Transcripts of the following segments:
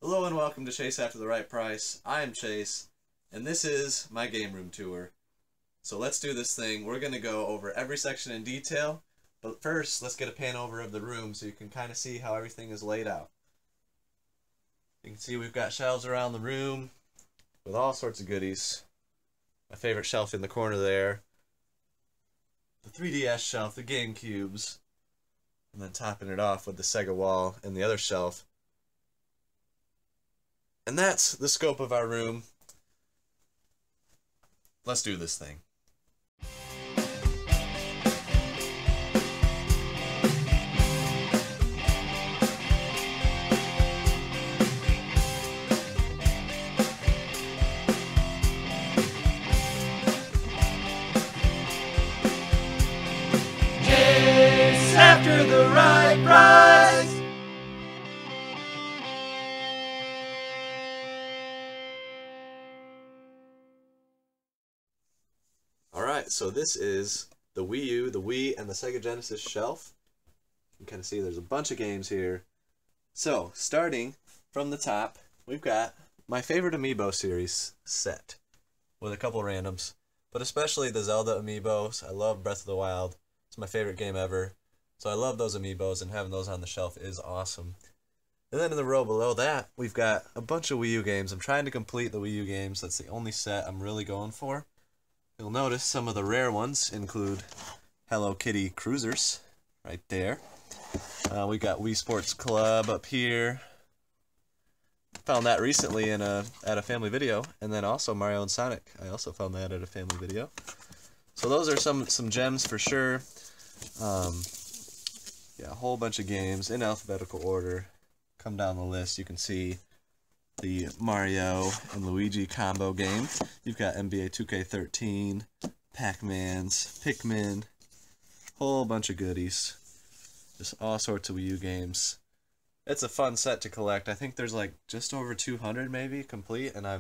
Hello and welcome to Chase After the Right Price. I am Chase, and this is my game room tour. So let's do this thing. We're going to go over every section in detail, but first let's get a pan over of the room so you can kind of see how everything is laid out. You can see we've got shelves around the room with all sorts of goodies. My favorite shelf in the corner there. The 3DS shelf, the Gamecubes, and then topping it off with the Sega wall and the other shelf. And that's the scope of our room. Let's do this thing. Chase after the right price. Alright, so this is the Wii U, the Wii, and the Sega Genesis shelf. You can kind of see there's a bunch of games here. So, starting from the top, we've got my favorite Amiibo series set with a couple randoms, but especially the Zelda Amiibos. I love Breath of the Wild. It's my favorite game ever. So I love those Amiibos, and having those on the shelf is awesome. And then in the row below that, we've got a bunch of Wii U games. I'm trying to complete the Wii U games. That's the only set I'm really going for. You'll notice some of the rare ones include Hello Kitty Cruisers, right there. We got Wii Sports Club up here. Found that recently in at a family video, and then also Mario and Sonic. I also found that at a family video. So those are some gems for sure. Yeah, a whole bunch of games in alphabetical order. Come down the list, you can see the Mario and Luigi combo game. You've got NBA 2K13, Pac-Man's, Pikmin, whole bunch of goodies. Just all sorts of Wii U games. It's a fun set to collect. I think there's like just over 200 maybe complete, and I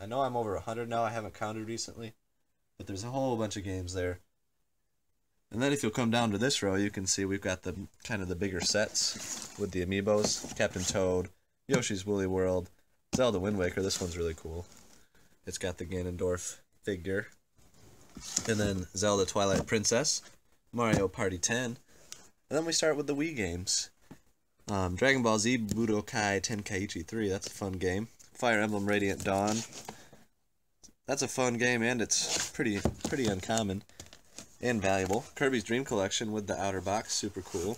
know I'm over 100 now. I haven't counted recently, but there's a whole bunch of games there. And then if you'll come down to this row, you can see we've got the kind of the bigger sets with the Amiibos, Captain Toad, Yoshi's Woolly World, Zelda Wind Waker. This one's really cool. It's got the Ganondorf figure. And then Zelda Twilight Princess, Mario Party 10. And then we start with the Wii games. Dragon Ball Z Budokai Tenkaichi 3, that's a fun game. Fire Emblem Radiant Dawn. That's a fun game, and it's pretty uncommon and valuable. Kirby's Dream Collection with the outer box, super cool.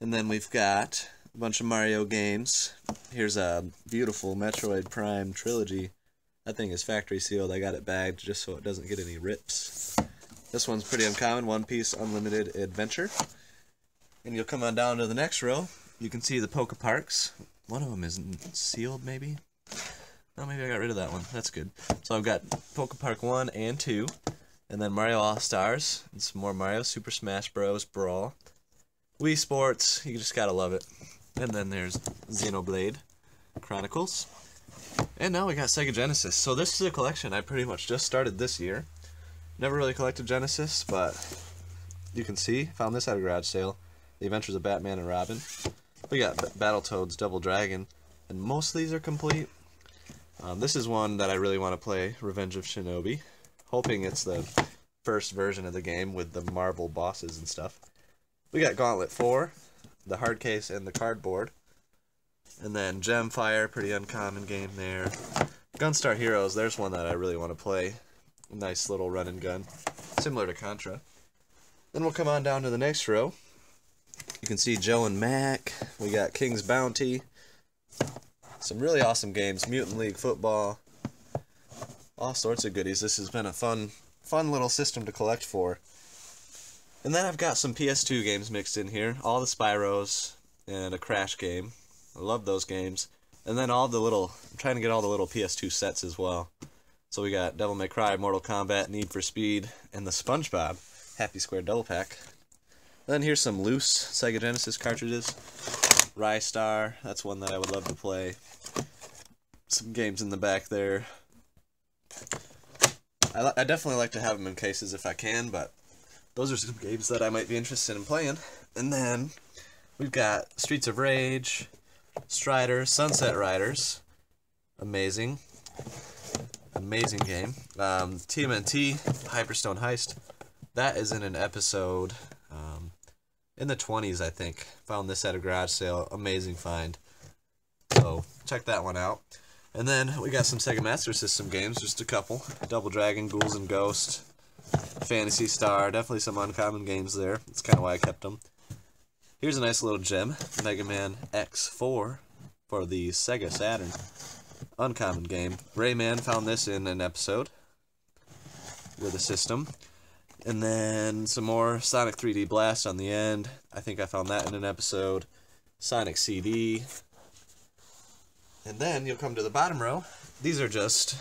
And then we've got a bunch of Mario games. Here's a beautiful Metroid Prime Trilogy. That thing is factory sealed. I got it bagged just so it doesn't get any rips. This one's pretty uncommon, One Piece Unlimited Adventure. And you'll come on down to the next row. You can see the Poke Parks. One of them isn't sealed, maybe? Oh, maybe I got rid of that one. That's good. So I've got Poke Park 1 and 2. And then Mario All-Stars. And some more Mario. Super Smash Bros. Brawl. Wii Sports. You just gotta love it. And then there's Xenoblade Chronicles. And now we got Sega Genesis. So this is a collection I pretty much just started this year. Never really collected Genesis, but you can see. Found this at a garage sale. The Adventures of Batman and Robin. We got Battletoads Double Dragon. And most of these are complete. This is one that I really want to play, Revenge of Shinobi. Hoping it's the first version of the game with the marble bosses and stuff. We got Gauntlet 4, the hard case and the cardboard. And then Gemfire, pretty uncommon game there. Gunstar Heroes, there's one that I really want to play. Nice little run and gun, similar to Contra. Then we'll come on down to the next row. You can see Joe and Mac. We got King's Bounty. Some really awesome games. Mutant League Football. All sorts of goodies. This has been a fun little system to collect for. And then I've got some PS2 games mixed in here. All the Spyros and a Crash game. I love those games. And then I'm trying to get all the little PS2 sets as well. So we got Devil May Cry, Mortal Kombat, Need for Speed, and the SpongeBob Happy Square Double Pack. And then here's some loose Sega Genesis cartridges. Rystar, that's one that I would love to play. Some games in the back there. I definitely like to have them in cases if I can, but those are some games that I might be interested in playing. And then we've got Streets of Rage, Strider, Sunset Riders. Amazing. Amazing game. TMNT, Hyperstone Heist. That is in an episode in the 20s, I think. Found this at a garage sale. Amazing find. So, check that one out. And then we got some Sega Master System games, just a couple. Double Dragon, Ghouls and Ghosts, Phantasy Star. Definitely some uncommon games there. That's kind of why I kept them. Here's a nice little gem. Mega Man X4 for the Sega Saturn. Uncommon game. Rayman, found this in an episode with a system. And then some more Sonic 3D Blast on the end. I think I found that in an episode. Sonic CD. And then you'll come to the bottom row. These are just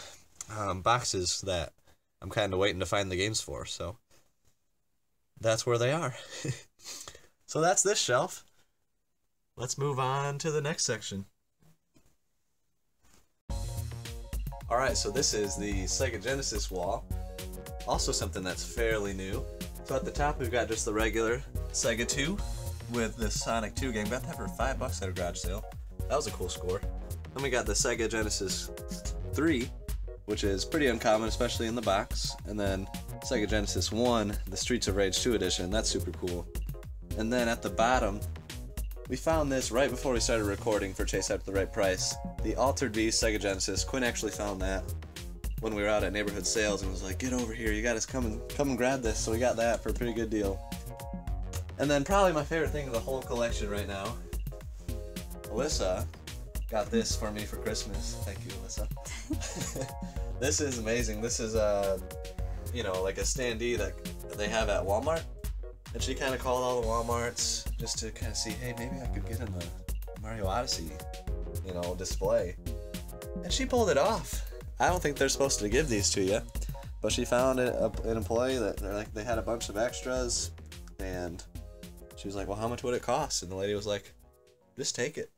boxes that I'm kind of waiting to find the games for. So that's where they are. So that's this shelf. Let's move on to the next section. Alright, so this is the Sega Genesis wall. Also something that's fairly new. So at the top we've got just the regular Sega 2 with the Sonic 2 game. Got that for $5 at a garage sale. That was a cool score. Then we got the Sega Genesis 3, which is pretty uncommon, especially in the box. And then Sega Genesis 1, the Streets of Rage 2 edition. That's super cool. And then at the bottom, we found this right before we started recording for Chase After the Right Price. The Altered Beast Sega Genesis. Quinn actually found that when we were out at neighborhood sales and was like, "Get over here, you gotta come and grab this." So we got that for a pretty good deal. And then probably my favorite thing of the whole collection right now, Alyssa got this for me for Christmas. Thank you, Alyssa. This is amazing. This is you know, like a standee that they have at Walmart. And she kind of called all the Walmarts just to kind of see, hey, maybe I could get in the Mario Odyssey, you know, display. And she pulled it off. I don't think they're supposed to give these to you, but she found an employee that they had a bunch of extras, and she was like, well, how much would it cost? And the lady was like, just take it.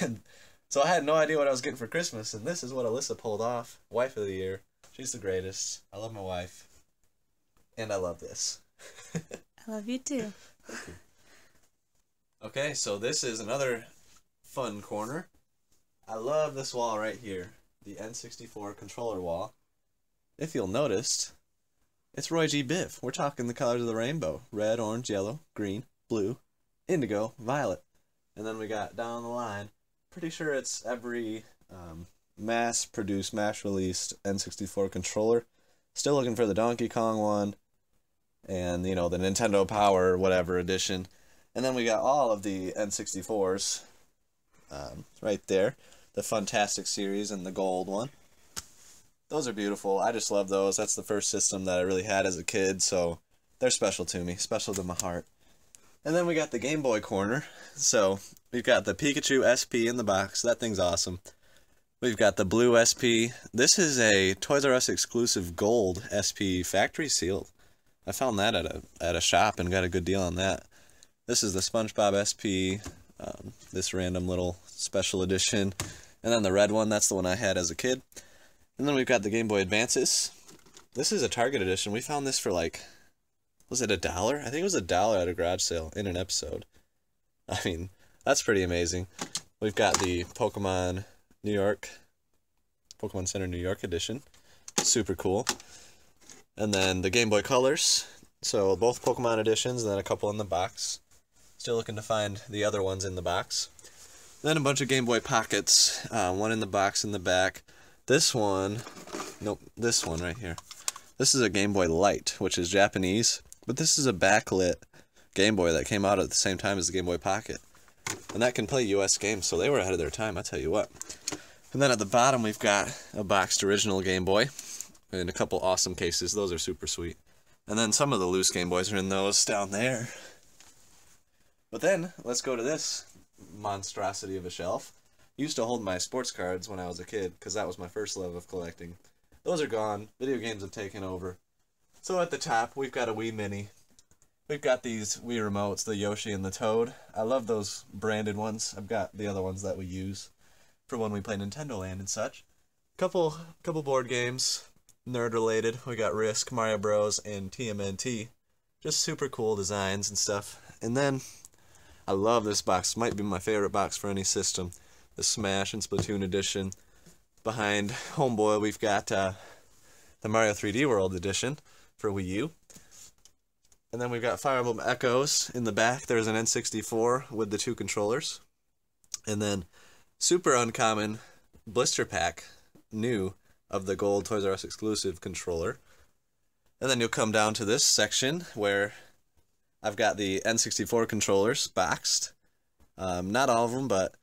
And so I had no idea what I was getting for Christmas, and this is what Alyssa pulled off. Wife of the year. She's the greatest. I love my wife. And I love this. I love you too. Thank you. Okay, so this is another fun corner. I love this wall right here. The N64 Controller Wall. If you'll notice, it's Roy G. Biv. We're talking the colors of the rainbow. Red, orange, yellow, green, blue, indigo, violet. And then we got down the line, pretty sure it's every mass-produced, mass-released N64 controller. Still looking for the Donkey Kong one, and, you know, the Nintendo Power whatever edition. And then we got all of the N64s right there. The Fantastic series and the gold one. Those are beautiful. I just love those. That's the first system that I really had as a kid, so they're special to me, special to my heart. And then we got the Gameboy Corner. So we've got the Pikachu SP in the box. That thing's awesome. We've got the blue SP. This is a Toys R Us exclusive gold SP factory sealed. I found that at a shop and got a good deal on that. This is the SpongeBob SP, this random little special edition. And then the red one, that's the one I had as a kid. And then we've got the Game Boy Advances. This is a Target edition. We found this for like, was it $1? I think it was $1 at a garage sale in an episode. I mean, that's pretty amazing. We've got the Pokemon Center New York edition. Super cool. And then the Game Boy Colors. So both Pokemon editions and then a couple in the box. Still looking to find the other ones in the box. Then a bunch of Game Boy Pockets. One in the box in the back. This one, nope, this one right here. This is a Game Boy Light, which is Japanese. But this is a backlit Game Boy that came out at the same time as the Game Boy Pocket. And that can play US games, so they were ahead of their time, I tell you what. And then at the bottom we've got a boxed original Game Boy. In a couple awesome cases. Those are super sweet. And then some of the loose Game Boys are in those down there. But then, let's go to this monstrosity of a shelf. Used to hold my sports cards when I was a kid, because that was my first love of collecting. Those are gone. Video games have taken over. So at the top, we've got a Wii Mini. We've got these Wii remotes, the Yoshi and the Toad. I love those branded ones. I've got the other ones that we use for when we play Nintendo Land and such. Couple board games, nerd related. We got Risk, Mario Bros, and TMNT. Just super cool designs and stuff. And then I love this box. Might be my favorite box for any system. The Smash and Splatoon edition. Behind Homeboy, we've got the Mario 3D World edition for Wii U. And then we've got Fire Emblem Echoes in the back. There's an N64 with the 2 controllers. And then super uncommon blister pack, new, of the gold Toys R Us exclusive controller. And then you'll come down to this section where I've got the N64 controllers boxed. Not all of them, but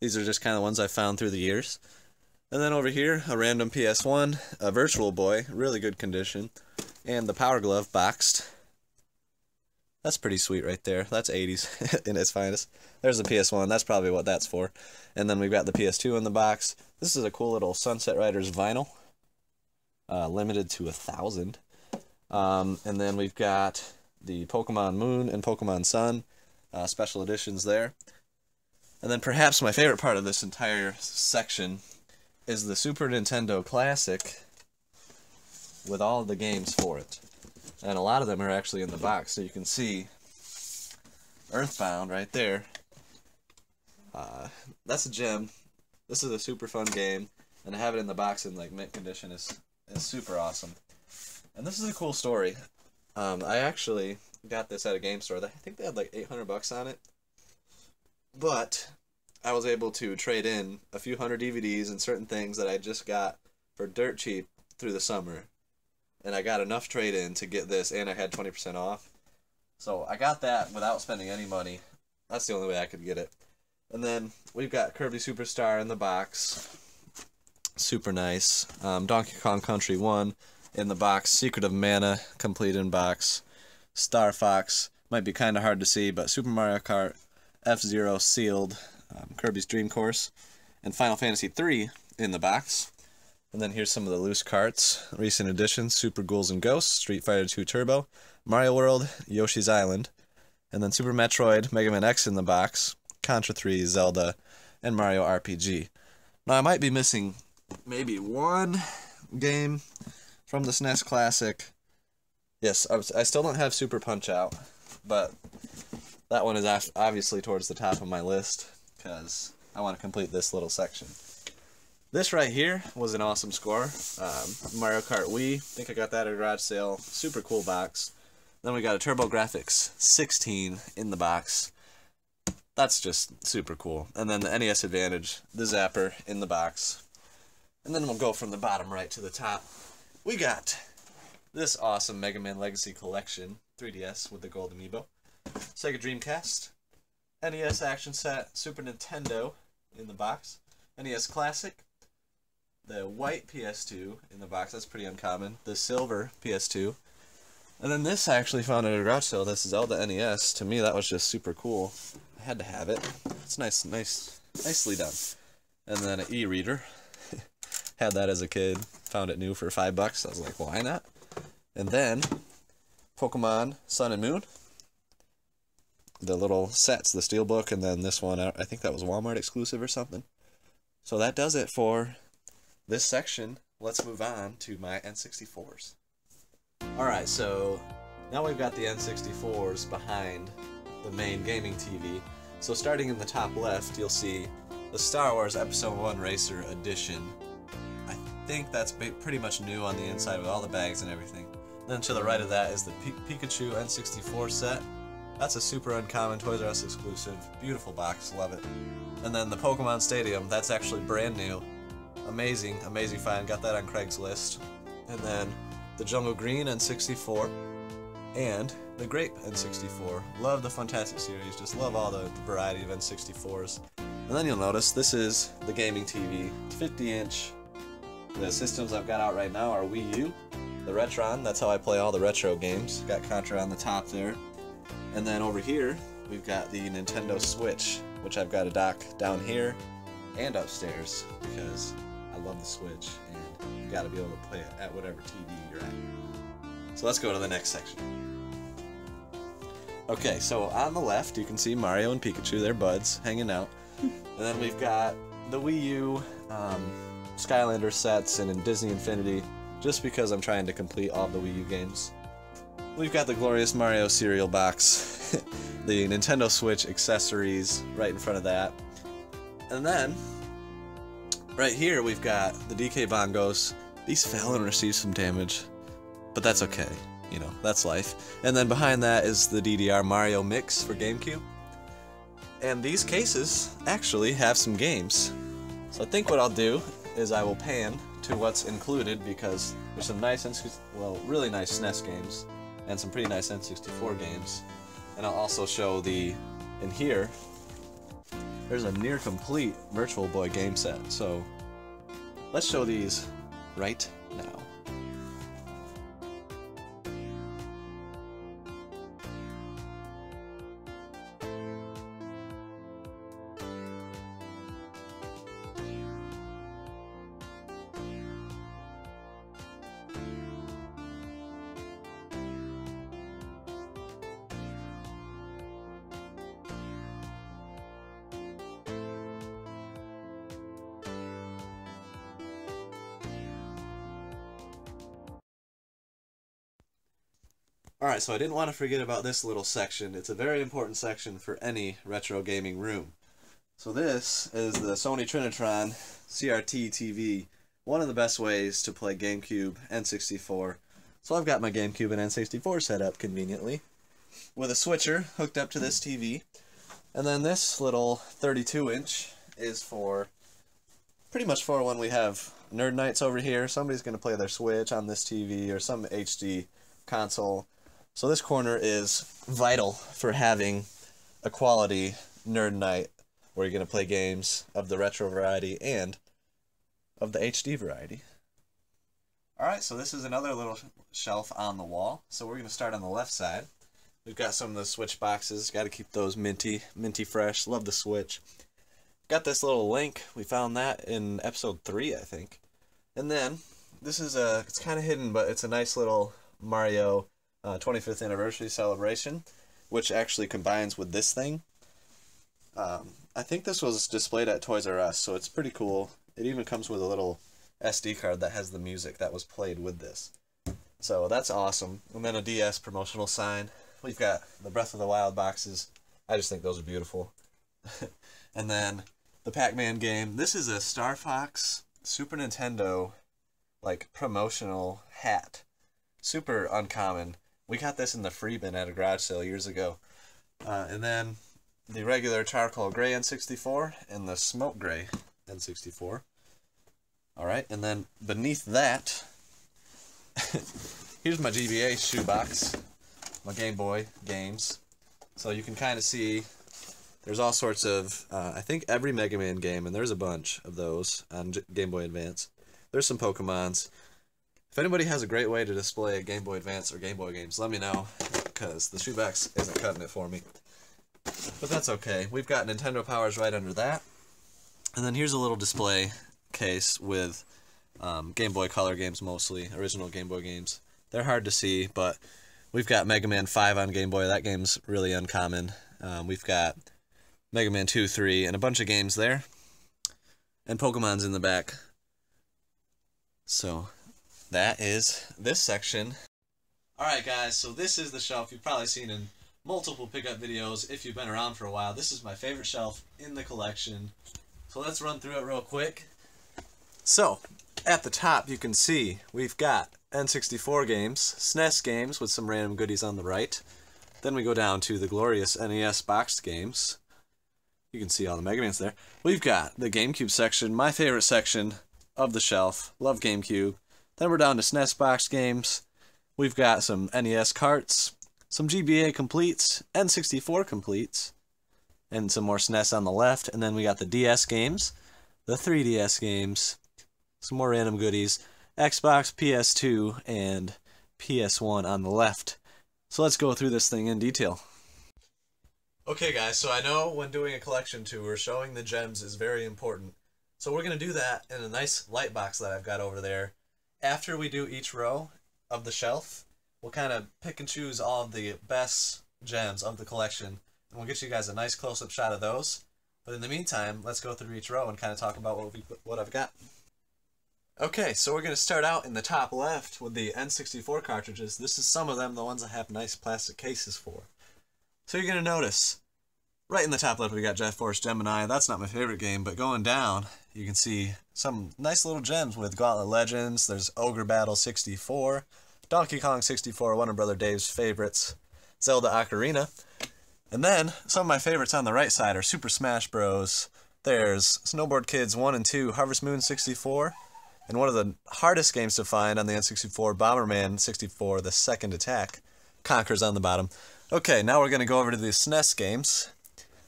these are just kind of ones I found through the years. And then over here, a random PS1, a Virtual Boy, really good condition, and the Power Glove boxed. That's pretty sweet right there. That's 80s in its finest. There's the PS1. That's probably what that's for. And then we've got the PS2 in the box. This is a cool little Sunset Riders vinyl, limited to 1,000. And then we've got the Pokemon Moon and Pokemon Sun special editions there. And then perhaps my favorite part of this entire section is the Super Nintendo Classic with all of the games for it. And a lot of them are actually in the box, so you can see Earthbound right there. That's a gem. This is a super fun game, and to have it in the box in like mint condition is super awesome. And this is a cool story. I actually got this at a game store. I think they had like $800 on it, but I was able to trade in a few hundred DVDs and certain things that I just got for dirt cheap through the summer. And I got enough trade-in to get this, and I had 20% off. So I got that without spending any money. That's the only way I could get it. And then we've got Kirby Superstar in the box. Super nice. Donkey Kong Country 1 in the box. Secret of Mana, complete in box. Star Fox, might be kind of hard to see, but Super Mario Kart, F-Zero sealed, Kirby's Dream Course, and Final Fantasy 3 in the box. And then here's some of the loose carts, recent editions, Super Ghouls and Ghosts, Street Fighter 2 Turbo, Mario World, Yoshi's Island, and then Super Metroid, Mega Man X in the box, Contra 3, Zelda, and Mario RPG. Now I might be missing maybe one game from the SNES Classic. Yes, I still don't have Super Punch-Out, but that one is obviously towards the top of my list, because I want to complete this little section. This right here was an awesome score. Mario Kart Wii, I think I got that at a garage sale. Super cool box. Then we got a TurboGrafx 16 in the box. That's just super cool. And then the NES Advantage, the Zapper in the box. And then we'll go from the bottom right to the top. We got this awesome Mega Man Legacy Collection 3DS with the gold amiibo. Sega Dreamcast, NES Action Set, Super Nintendo in the box, NES Classic, the white PS2 in the box, that's pretty uncommon, the silver PS2, and then this I actually found at a garage sale, this Zelda NES. To me that was just super cool. I had to have it. It's nicely done. And then an e-reader. Had that as a kid, found it new for $5. I was like, why not? And then Pokemon Sun and Moon. The little sets, the Steelbook, and then this one, I think that was Walmart exclusive or something. So that does it for this section. Let's move on to my N64s. Alright, so now we've got the N64s behind the main gaming TV. So starting in the top left, you'll see the Star Wars Episode 1 Racer Edition. I think that's pretty much new on the inside with all the bags and everything. Then to the right of that is the Pikachu N64 set. That's a super uncommon Toys R Us exclusive. Beautiful box, love it. And then the Pokemon Stadium, that's actually brand new. Amazing, amazing find, got that on Craigslist. And then the Jungle Green N64 and the Grape N64. Love the Fantastic series, just love all the variety of N64s. And then you'll notice this is the gaming TV, 50-inch. The systems I've got out right now are Wii U, the Retron, that's how I play all the retro games. Got Contra on the top there. And then over here, we've got the Nintendo Switch, which I've got a dock down here and upstairs because I love the Switch and you gotta be able to play it at whatever TV you're at. So let's go to the next section. Okay, so on the left you can see Mario and Pikachu, they're buds, hanging out. And then we've got the Wii U Skylander sets and in Disney Infinity, just because I'm trying to complete all the Wii U games. we've got the glorious Mario cereal box, the Nintendo Switch accessories right in front of that. And then, right here we've got the DK bongos. These fell and received some damage, but that's okay. You know, that's life. And then behind that is the DDR Mario Mix for Gamecube. And these cases actually have some games. So I think what I'll do is I will pan to what's included, because there's some nice, really nice SNES games and some pretty nice N64 games. And I'll also show in here, there's a near complete Virtual Boy game set. So let's show these right now. Alright, so I didn't want to forget about this little section. It's a very important section for any retro gaming room. So this is the Sony Trinitron Crt TV, one of the best ways to play GameCube, N64. So I've got my GameCube and N64 set up conveniently, with a switcher hooked up to this TV. And then this little 32-inch is pretty much for when we have nerd nights over here. Somebody's going to play their Switch on this TV or some HD console. So this corner is vital for having a quality nerd night where you're going to play games of the retro variety and of the HD variety. Alright, so this is another little shelf on the wall. So we're going to start on the left side. We've got some of the Switch boxes. Got to keep those minty fresh. Love the Switch. Got this little link. We found that in episode 3, I think. And then, this is it's kind of hidden, but it's a nice little Mario 25th anniversary celebration, which actually combines with this thing. I think this was displayed at Toys R Us, so it's pretty cool. It even comes with a little SD card that has the music that was played with this. So that's awesome. And then a DS promotional sign. We've got the Breath of the Wild boxes. I just think those are beautiful. And then the Pac-Man game. This is a Star Fox Super Nintendo promotional hat. Super uncommon. We got this in the free bin at a garage sale years ago. And then the regular charcoal gray N64 and the smoke gray N64. Alright, and then beneath that, here's my GBA shoebox, my Game Boy games. So you can kind of see there's all sorts of, I think every Mega Man game, and there's a bunch of those on Game Boy Advance. There's some Pokemons. If anybody has a great way to display a Game Boy Advance or Game Boy games, let me know, because the shoebox isn't cutting it for me. But that's okay. We've got Nintendo Powers right under that. And then here's a little display case with Game Boy Color games mostly, original Game Boy games. They're hard to see, but we've got Mega Man 5 on Game Boy. That game's really uncommon. We've got Mega Man 2, 3, and a bunch of games there. And Pokemon's in the back. So that is this section. Alright guys, so this is the shelf you've probably seen in multiple pickup videos if you've been around for a while. This is my favorite shelf in the collection. So let's run through it real quick. So, at the top you can see we've got N64 games, SNES games with some random goodies on the right. Then we go down to the glorious NES boxed games. You can see all the Mega Mans there. We've got the GameCube section, my favorite section of the shelf. Love GameCube. Then we're down to SNES boxed games. We've got some NES carts, some GBA completes, N64 completes, and some more SNES on the left. And then we got the DS games, the 3DS games, some more random goodies, Xbox, PS2, and PS1 on the left. So let's go through this thing in detail. Okay guys, so I know when doing a collection tour, showing the gems is very important. So we're going to do that in a nice light box that I've got over there. After we do each row of the shelf, we'll kind of pick and choose all of the best gems of the collection, and we'll get you guys a nice close-up shot of those. But in the meantime, let's go through each row and kind of talk about what I've got. Okay, so we're going to start out in the top left with the N64 cartridges. This is some of them, the ones I have nice plastic cases for. So you're going to notice, right in the top left we got Jet Force Gemini. That's not my favorite game, but going down, you can see some nice little gems with Gauntlet Legends. There's Ogre Battle 64, Donkey Kong 64, one of Brother Dave's favorites, Zelda Ocarina. And then, some of my favorites on the right side are Super Smash Bros. There's Snowboard Kids 1 and 2, Harvest Moon 64, and one of the hardest games to find on the N64, Bomberman 64, The Second Attack. Conker's on the bottom. Okay, now we're going to go over to the SNES games,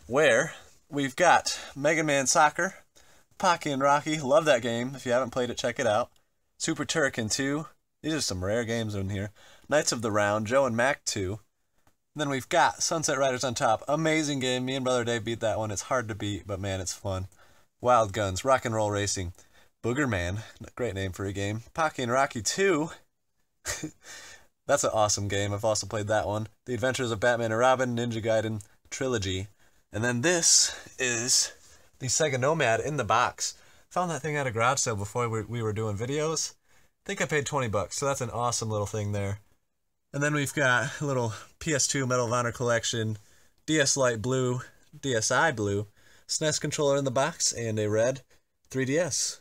where we've got Mega Man Soccer, Pocky and Rocky, love that game. If you haven't played it, check it out. Super Turrican 2, these are some rare games in here. Knights of the Round, Joe and Mac 2. Then we've got Sunset Riders on top. Amazing game. Me and Brother Dave beat that one. It's hard to beat, but man, it's fun. Wild Guns, Rock and Roll Racing, Booger Man, great name for a game. Pocky and Rocky 2. That's an awesome game. I've also played that one. The Adventures of Batman and Robin, Ninja Gaiden Trilogy. And then this is the Sega Nomad in the box. Found that thing at a garage sale before we were doing videos. I think I paid 20 bucks, so that's an awesome little thing there. And then we've got a little PS2 Medal of Honor collection, DS Lite Blue, DSi Blue, SNES controller in the box, and a red 3DS.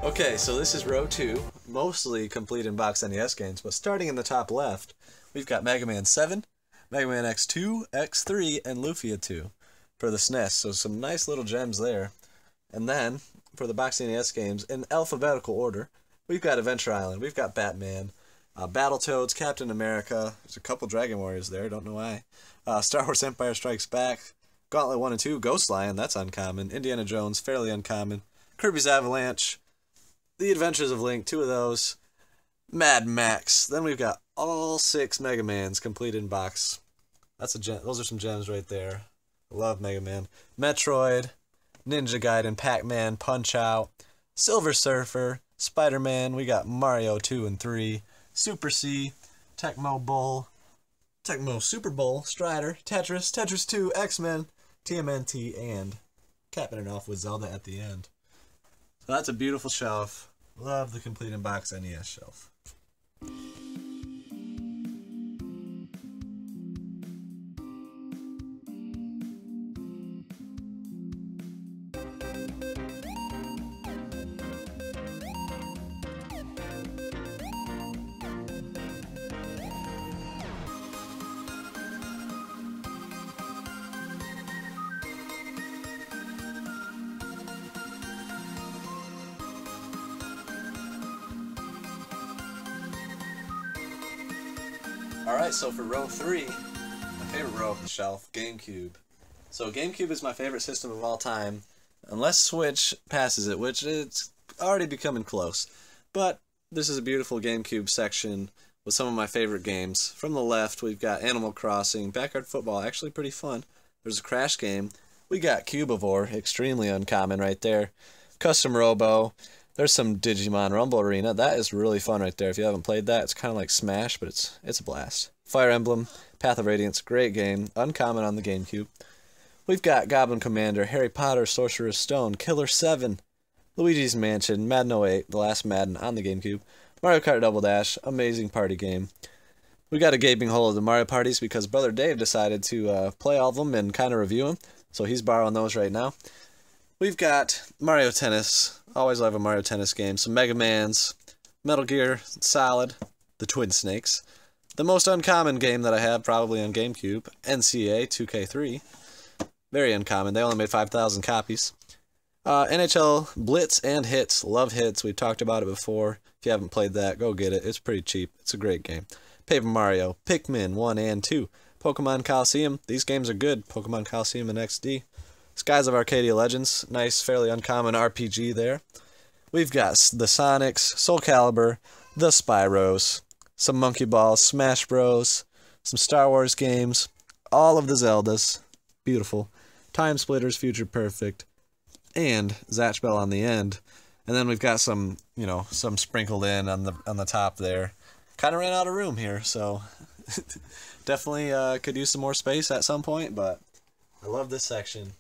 Okay, so this is row 2, mostly complete in box NES games, but starting in the top left, we've got Mega Man 7, Mega Man X2, X3, and Lufia 2 for the SNES, so some nice little gems there. And then, for the box NES games, in alphabetical order, we've got Adventure Island, we've got Batman, Battletoads, Captain America, there's a couple Dragon Warriors there, don't know why, Star Wars Empire Strikes Back, Gauntlet 1 and 2, Ghost Lion, that's uncommon, Indiana Jones, fairly uncommon, Kirby's Avalanche, The Adventures of Link, 2 of those, Mad Max. Then we've got all 6 Mega Mans complete in box. That's a gem. Those are some gems right there. Love Mega Man. Metroid, Ninja Gaiden, Pac-Man, Punch-Out, Silver Surfer, Spider-Man. We got Mario 2 and 3, Super C, Tecmo Bowl, Tecmo Super Bowl, Strider, Tetris, Tetris 2, X-Men, TMNT, and capping it off with Zelda at the end. So that's a beautiful shelf. Love the complete in box NES shelf. Alright, so for row 3, my favorite row of the shelf, Gamecube. So Gamecube is my favorite system of all time, unless Switch passes it, which it's already becoming close. But this is a beautiful Gamecube section with some of my favorite games. From the left, we've got Animal Crossing, Backyard Football, actually pretty fun. There's a Crash game. We got Cubivore, extremely uncommon right there. Custom Robo. There's some Digimon Rumble Arena. That is really fun right there. If you haven't played that, it's kind of like Smash, but it's a blast. Fire Emblem, Path of Radiance, great game. Uncommon on the GameCube. We've got Goblin Commander, Harry Potter, Sorcerer's Stone, Killer 7, Luigi's Mansion, Madden 08, the last Madden on the GameCube, Mario Kart Double Dash, amazing party game. We got a gaping hole of the Mario parties because Brother Dave decided to play all of them and kind of review them, so he's borrowing those right now. We've got Mario Tennis, always love a Mario Tennis game, some Mega Mans, Metal Gear Solid, the Twin Snakes, the most uncommon game that I have probably on GameCube, NCAA 2K3, very uncommon, they only made 5,000 copies. NHL Blitz and Hits, love Hits, we've talked about it before. If you haven't played that, go get it, it's pretty cheap, it's a great game. Paper Mario, Pikmin 1 and 2, Pokemon Coliseum, these games are good, Pokemon Coliseum and XD. Skies of Arcadia Legends, nice, fairly uncommon RPG there. We've got the Sonics, Soul Calibur, the Spyros, some Monkey Balls, Smash Bros, some Star Wars games, all of the Zeldas, beautiful, Time Splitters, Future Perfect, and Zatch Bell on the end. And then we've got some, some sprinkled in on the top there. Kind of ran out of room here, so definitely could use some more space at some point, but I love this section.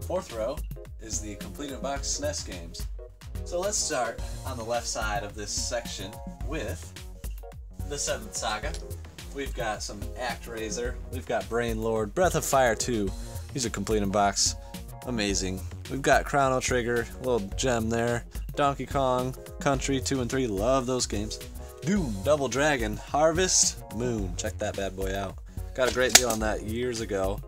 Fourth row is the complete in box SNES games. So let's start on the left side of this section with the 7th Saga. We've got some ActRaiser, we've got Brain Lord, Breath of Fire 2. These are complete in box, amazing. We've got Chrono Trigger, a little gem there. Donkey Kong Country 2 and 3, love those games. Doom, Double Dragon, Harvest Moon, check that bad boy out. Got a great deal on that years ago.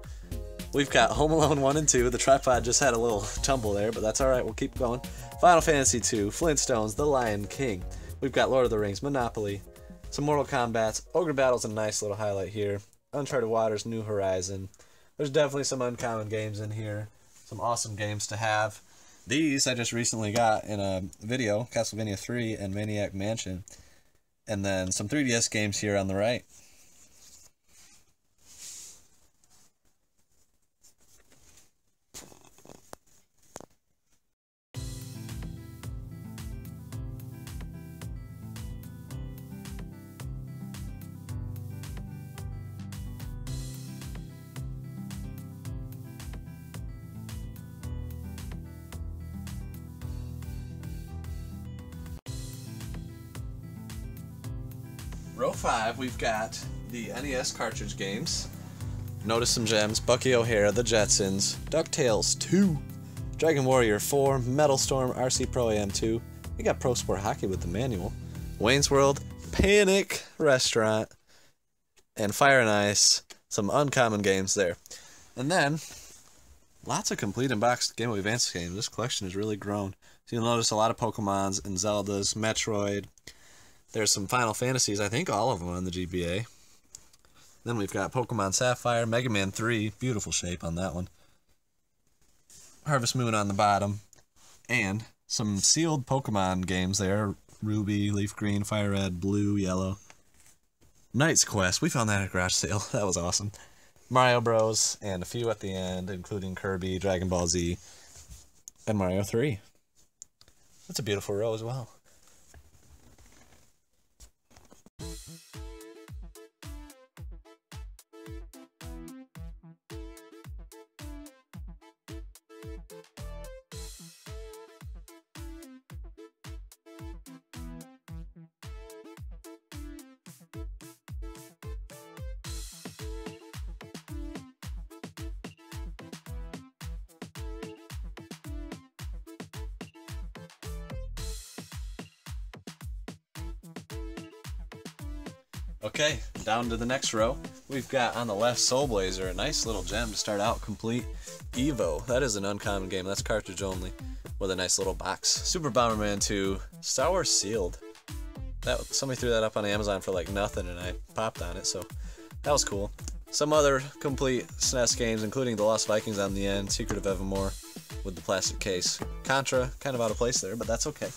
We've got Home Alone 1 and 2. The tripod just had a little tumble there, but that's alright, we'll keep going. Final Fantasy 2, Flintstones, The Lion King. We've got Lord of the Rings, Monopoly, some Mortal Kombat's, Ogre Battle's a nice little highlight here. Uncharted Waters, New Horizon. There's definitely some uncommon games in here. Some awesome games to have. These I just recently got in a video, Castlevania 3 and Maniac Mansion. And then some 3DS games here on the right. Row 5, we've got the NES cartridge games. Notice some gems: Bucky O'Hare, The Jetsons, DuckTales 2, Dragon Warrior 4, Metal Storm, RC Pro Am 2. We got Pro Sport Hockey with the manual, Wayne's World, Panic Restaurant, and Fire and Ice. Some uncommon games there. And then, lots of complete in box Game Boy Advance games. This collection has really grown. So you'll notice a lot of Pokemons and Zeldas, Metroid. There's some Final Fantasies, I think all of them on the GBA. Then we've got Pokemon Sapphire, Mega Man 3, beautiful shape on that one. Harvest Moon on the bottom. And some sealed Pokemon games there. Ruby, Leaf Green, Fire Red, Blue, Yellow. Knight's Quest, we found that at a garage sale. That was awesome. Mario Bros. And a few at the end, including Kirby, Dragon Ball Z, and Mario 3. That's a beautiful row as well. Okay, down to the next row. We've got on the left Soul Blazer, a nice little gem to start out, complete. Evo, that is an uncommon game, that's cartridge only, with a nice little box. Super Bomberman 2, Star Wars Sealed. Somebody threw that up on Amazon for like nothing and I popped on it, so that was cool. Some other complete SNES games, including The Lost Vikings on the end, Secret of Evermore with the plastic case. Contra, kind of out of place there, but that's okay.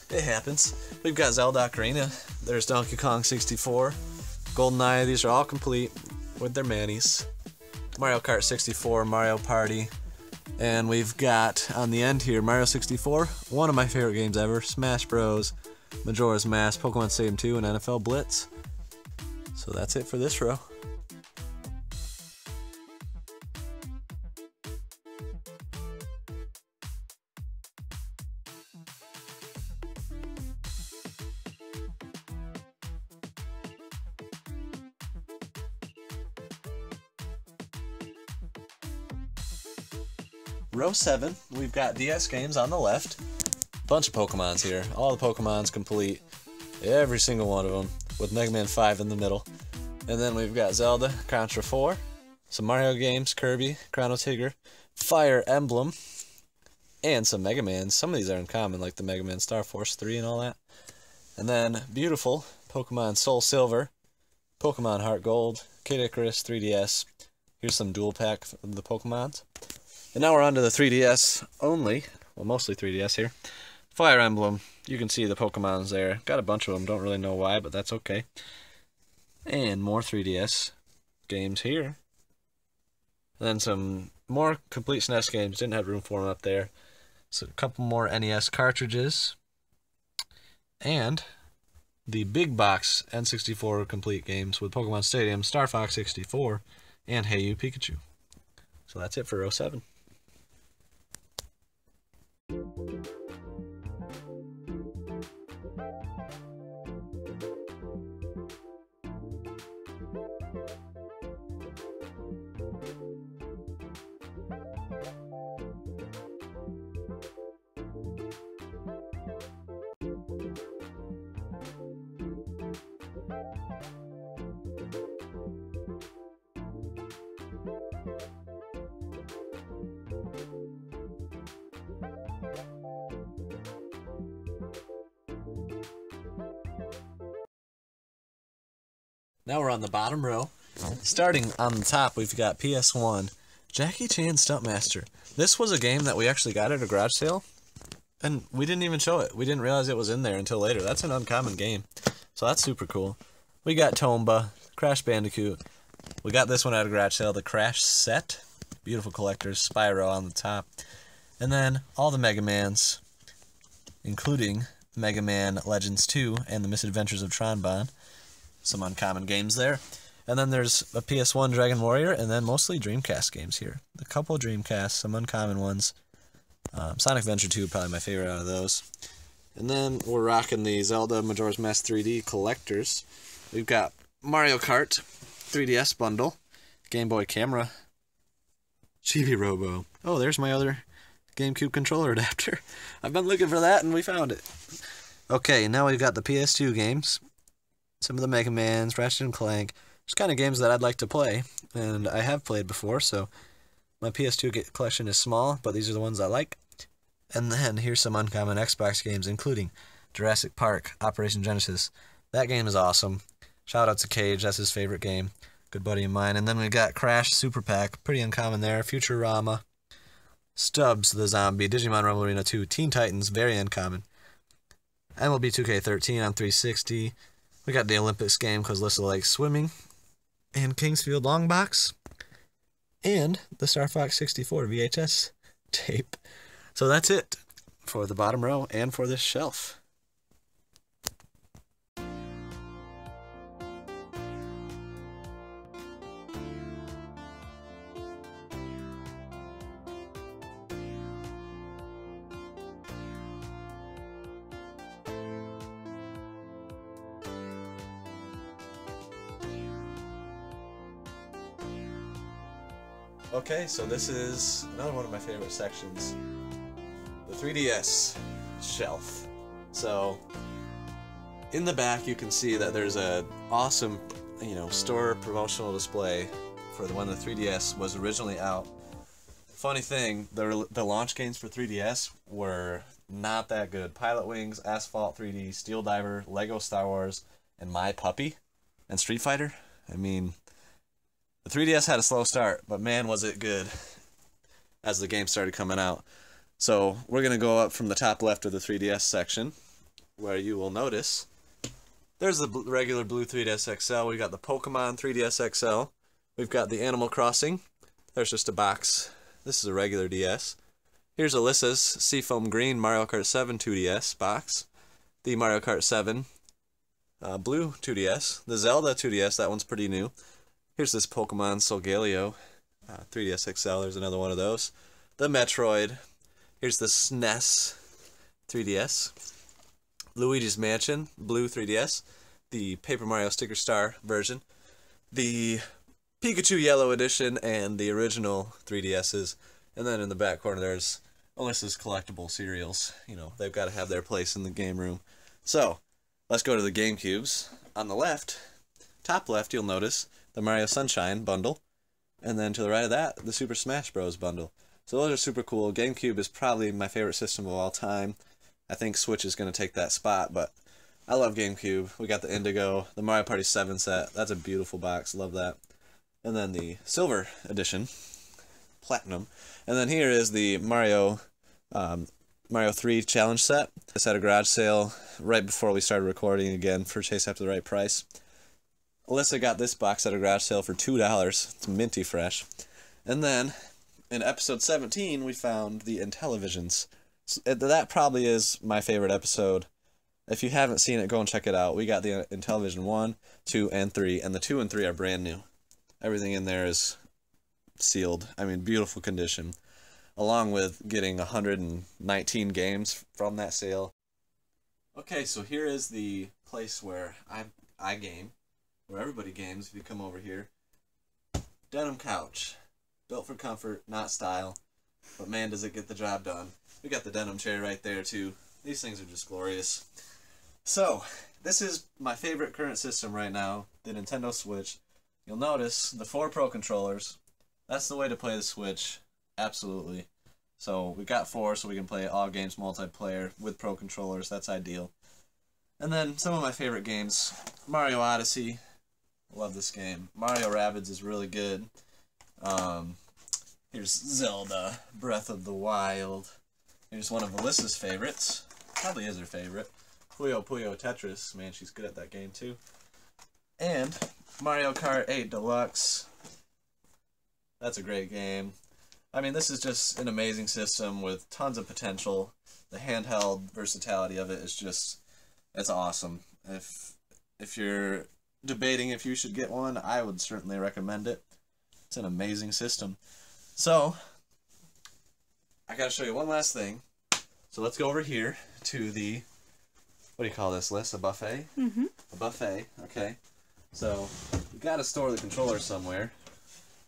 It happens. We've got Zelda Ocarina, there's Donkey Kong 64, GoldenEye, these are all complete with their manis. Mario Kart 64, Mario Party, and we've got on the end here Mario 64, one of my favorite games ever, Smash Bros, Majora's Mask, Pokemon Stadium 2, and NFL Blitz. So that's it for this row. row 7, we've got DS games on the left. Bunch of Pokemons here. All the Pokemons complete. Every single one of them, with Mega Man 5 in the middle. And then we've got Zelda, Contra 4, some Mario games, Kirby, Chrono Trigger, Fire Emblem, and some Mega Mans. Some of these are uncommon, like the Mega Man Star Force 3 and all that. And then beautiful Pokemon Soul Silver, Pokemon Heart Gold, Kid Icarus 3DS. Here's some dual pack of the Pokemons. And now we're on to the 3DS only. Well, mostly 3DS here. Fire Emblem. You can see the Pokemons there. Got a bunch of them. Don't really know why, but that's okay. And more 3DS games here. And then some more complete SNES games. Didn't have room for them up there. So a couple more NES cartridges. And the big box N64 complete games with Pokemon Stadium, Star Fox 64, and Hey You Pikachu. So that's it for row 7. Now we're on the bottom row. Starting on the top, we've got PS1, Jackie Chan Stuntmaster. This was a game that we actually got at a garage sale, and we didn't even show it. We didn't realize it was in there until later. That's an uncommon game, so that's super cool. We got Tomba, Crash Bandicoot. We got this one at a garage sale, the Crash set. Beautiful collectors, Spyro on the top. And then all the Mega Mans, including Mega Man Legends 2 and the Misadventures of Tron. Some uncommon games there. And then there's a PS1 Dragon Warrior, and then mostly Dreamcast games here. A couple Dreamcast, some uncommon ones. Sonic Adventure 2, probably my favorite out of those. And then we're rocking the Zelda Majora's Mask 3D collectors. We've got Mario Kart 3DS bundle, Game Boy camera, Chibi Robo. Oh, there's my other Gamecube controller adapter. I've been looking for that, and we found it. Okay, now we've got the PS2 games. Some of the Mega Mans, Ratchet and Clank. Just kind of games that I'd like to play, and I have played before, so my PS2 collection is small, but these are the ones I like. And then here's some uncommon Xbox games, including Jurassic Park, Operation Genesis. That game is awesome. Shout out to Cage, that's his favorite game. Good buddy of mine. And then we got Crash Super Pack, pretty uncommon there. Futurama, Stubbs the Zombie, Digimon Rumble Arena 2, Teen Titans, very uncommon. MLB 2K13 on 360. We got the Olympics game because Lissa likes swimming. And Kingsfield Long Box. And the Star Fox 64 VHS tape. So that's it for the bottom row and for this shelf. Okay, so this is another one of my favorite sections, the 3DS shelf. So in the back you can see that there's a awesome, store promotional display for when the 3DS was originally out. Funny thing, the launch games for 3DS were not that good. Pilot Wings, Asphalt 3D, Steel Diver, Lego Star Wars, and My Puppy, and Street Fighter. I mean, the 3DS had a slow start, but man was it good as the game started coming out. So we're going to go up from the top left of the 3DS section, where you will notice there's the regular blue 3DS XL. We've got the Pokemon 3DS XL. We've got the Animal Crossing. There's just a box. This is a regular DS. Here's Alyssa's Seafoam Green Mario Kart 7 2DS box. The Mario Kart 7 blue 2DS. The Zelda 2DS, that one's pretty new. Here's this Pokemon Solgaleo 3DS XL. There's another one of those. The Metroid. Here's the SNES 3DS. Luigi's Mansion blue 3DS. The Paper Mario Sticker Star version. The Pikachu Yellow Edition and the original 3DSs. And then in the back corner there's Alyssa's collectible cereals. You know, they've got to have their place in the game room. So, let's go to the GameCubes. On the left, top left, you'll notice the Mario Sunshine bundle. And then to the right of that, the Super Smash Bros. Bundle. So those are super cool. GameCube is probably my favorite system of all time. I think Switch is going to take that spot, but I love GameCube. We got the Indigo, the Mario Party 7 set. That's a beautiful box. Love that. And then the Silver Edition, Platinum. And then here is the Mario 3 Challenge set. It's at a garage sale right before we started recording again for Chase After the Right Price. Alyssa got this box at a garage sale for $2. It's minty fresh. And then in episode 17 we found the Intellivisions. That probably is my favorite episode. If you haven't seen it, go and check it out. We got the Intellivision 1, 2, and 3, and the 2 and 3 are brand new. Everything in there is sealed. I mean, beautiful condition. Along with getting 119 games from that sale. Okay, so here is the place where I game, where everybody games if you come over here. Denim couch. Built for comfort, not style. But man, does it get the job done. We got the denim chair right there, too. These things are just glorious. So, this is my favorite current system right now, the Nintendo Switch. You'll notice the 4 Pro controllers. That's the way to play the Switch. Absolutely. So, we got 4 so we can play all games multiplayer with Pro controllers. That's ideal. And then, some of my favorite games. Mario Odyssey. Love this game. Mario Rabbids is really good. Here's Zelda, Breath of the Wild. Here's one of Alyssa's favorites. Probably is her favorite. Puyo Puyo Tetris. Man, she's good at that game too. And Mario Kart 8 Deluxe. That's a great game. I mean, this is just an amazing system with tons of potential. The handheld versatility of it is just, it's awesome. If you're debating if you should get one, I would certainly recommend it. It's an amazing system. So, I gotta show you one last thing. So let's go over here to the, what do you call this, Liz? A buffet? Mm-hmm. A buffet, okay. So, we've got to store the controllers somewhere.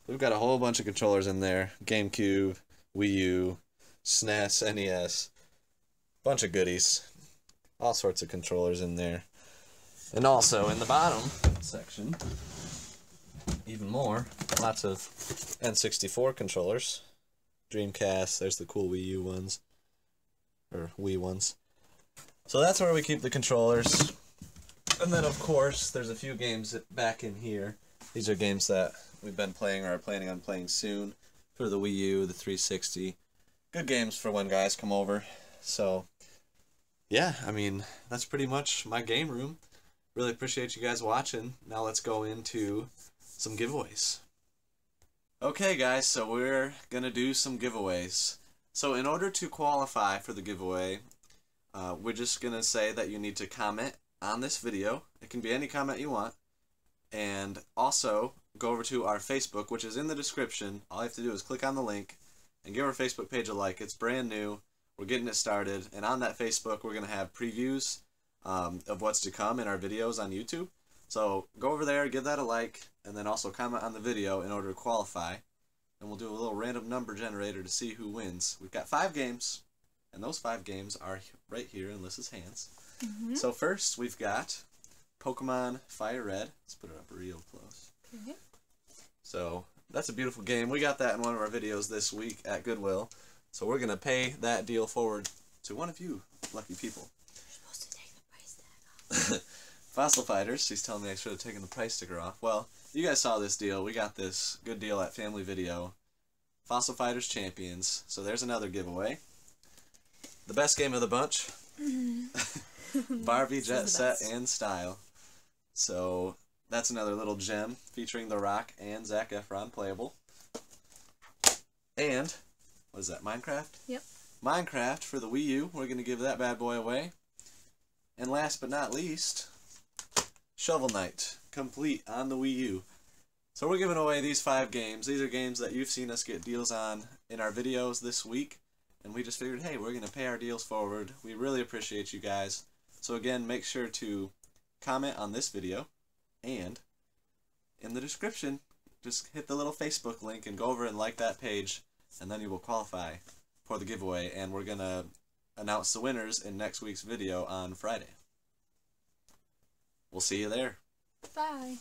We've got a whole bunch of controllers in there. GameCube, Wii U, SNES, NES. Bunch of goodies. All sorts of controllers in there. And also, in the bottom section, even more, lots of N64 controllers. Dreamcast, there's the cool Wii U ones. Or Wii ones. So that's where we keep the controllers. And then, of course, there's a few games back in here. These are games that we've been playing or are planning on playing soon for the Wii U, the 360. Good games for when guys come over. So, yeah, I mean, that's pretty much my game room. Really appreciate you guys watching. Now let's go into some giveaways. Okay, guys, so we're going to do some giveaways. So in order to qualify for the giveaway, we're just going to say that you need to comment on this video. It can be any comment you want. And also, go over to our Facebook, which is in the description. All you have to do is click on the link and give our Facebook page a like. It's brand new. We're getting it started. And on that Facebook, we're going to have previews of what's to come in our videos on YouTube. So go over there, give that a like, and then also comment on the video in order to qualify. And we'll do a little random number generator to see who wins. We've got 5 games, and those 5 games are right here in Lyssa's hands. Mm-hmm. So first, we've got Pokemon Firered. Let's put it up real close. Okay. So that's a beautiful game. We got that in one of our videos this week at Goodwill. So we're going to pay that deal forward to one of you lucky people. You're supposed to take the price tag off. Fossil Fighters, she's telling me I should have taken the price sticker off. Well, you guys saw this deal. We got this good deal at Family Video. Fossil Fighters Champions. So there's another giveaway. The best game of the bunch. Barbie Jet Set and Style. So that's another little gem featuring The Rock and Zac Efron playable. And, what is that, Minecraft? Yep. Minecraft for the Wii U. We're going to give that bad boy away. And last but not least, Shovel Knight, complete on the Wii U. So we're giving away these 5 games. These are games that you've seen us get deals on in our videos this week. And we just figured, hey, we're going to pay our deals forward. We really appreciate you guys. So again, make sure to comment on this video. And in the description, just hit the little Facebook link and go over and like that page. and then you will qualify for the giveaway, and we're going to announce the winners in next week's video on Friday. We'll see you there. Bye.